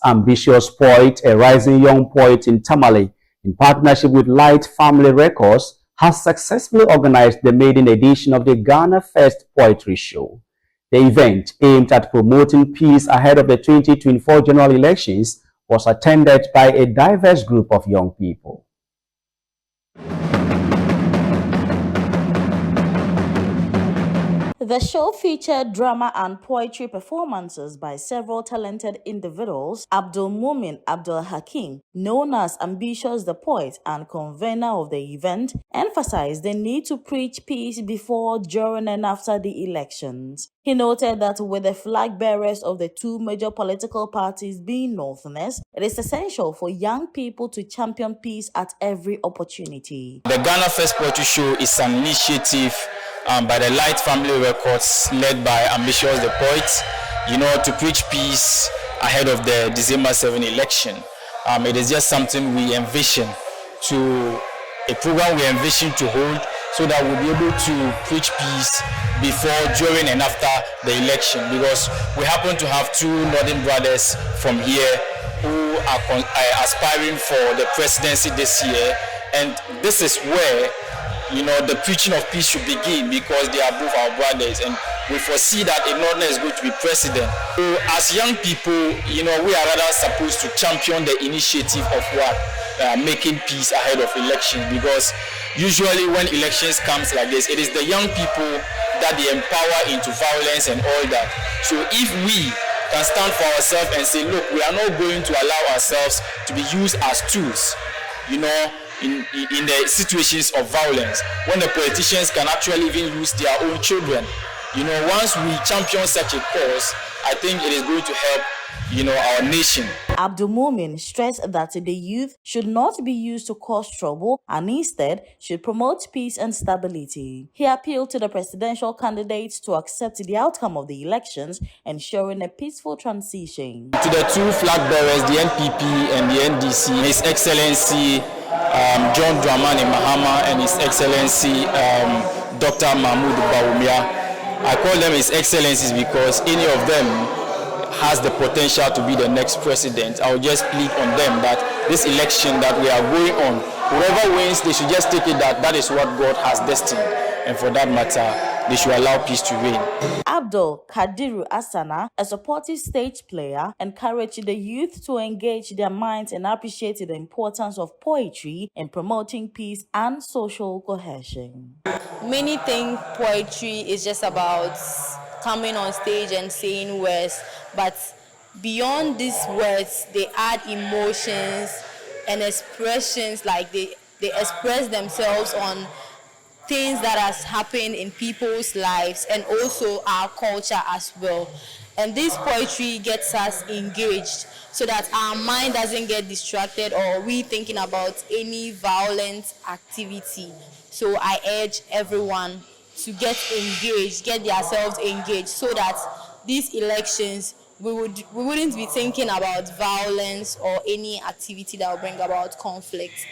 Ambitious poet, a rising young poet in Tamale, in partnership with Light Family Records, has successfully organized the maiden edition of the Ghana First Poetry Show. The event, aimed at promoting peace ahead of the 2024 general elections, was attended by a diverse group of young people. The show featured drama and poetry performances by several talented individuals. Abdul Mumin Abdul Hakim, known as Ambitious the Poet and convener of the event, emphasized the need to preach peace before, during, and after the elections. He noted that with the flag bearers of the two major political parties being Northerners, it is essential for young people to champion peace at every opportunity. The Ghana First Poetry Show is an initiative by the Light Family Records, led by Ambitious the Poet, to preach peace ahead of the December 7 election. It is just something we envision a program we envision to hold so that we'll be able to preach peace before, during, and after the election, because we happen to have two northern brothers from here who are aspiring for the presidency this year, and this is where the preaching of peace should begin, because they are both our brothers, and we foresee that a northerner is going to be president. So as young people, we are rather supposed to champion the initiative of making peace ahead of election, because usually when elections comes like this, it is the young people that they empower into violence and all that. So if we can stand for ourselves and say, look, we are not going to allow ourselves to be used as tools, in the situations of violence, when the politicians can actually even use their own children. Once we champion such a cause, I think it is going to help, our nation. Abdul Mumin stressed that the youth should not be used to cause trouble and instead should promote peace and stability. He appealed to the presidential candidates to accept the outcome of the elections, ensuring a peaceful transition. To the two flag bearers, the NPP and the NDC, His Excellency John Dramani Mahama and His Excellency Dr. Mahmoud Bawumia. I call them His Excellencies because any of them has the potential to be the next president. I will just plead on them that this election that we are going on, whoever wins, they should just take it that is what God has destined. And for that matter, they should allow peace to reign. Abdul Kadiru Asana, a supportive stage player, encouraged the youth to engage their minds and appreciate the importance of poetry in promoting peace and social cohesion. Many think poetry is just about coming on stage and saying words, but beyond these words, they add emotions and expressions, like they express themselves on things that has happened in people's lives and also our culture as well. And this poetry gets us engaged so that our mind doesn't get distracted or we thinking about any violent activity. So I urge everyone to get engaged, get themselves engaged, so that these elections we wouldn't be thinking about violence or any activity that will bring about conflict.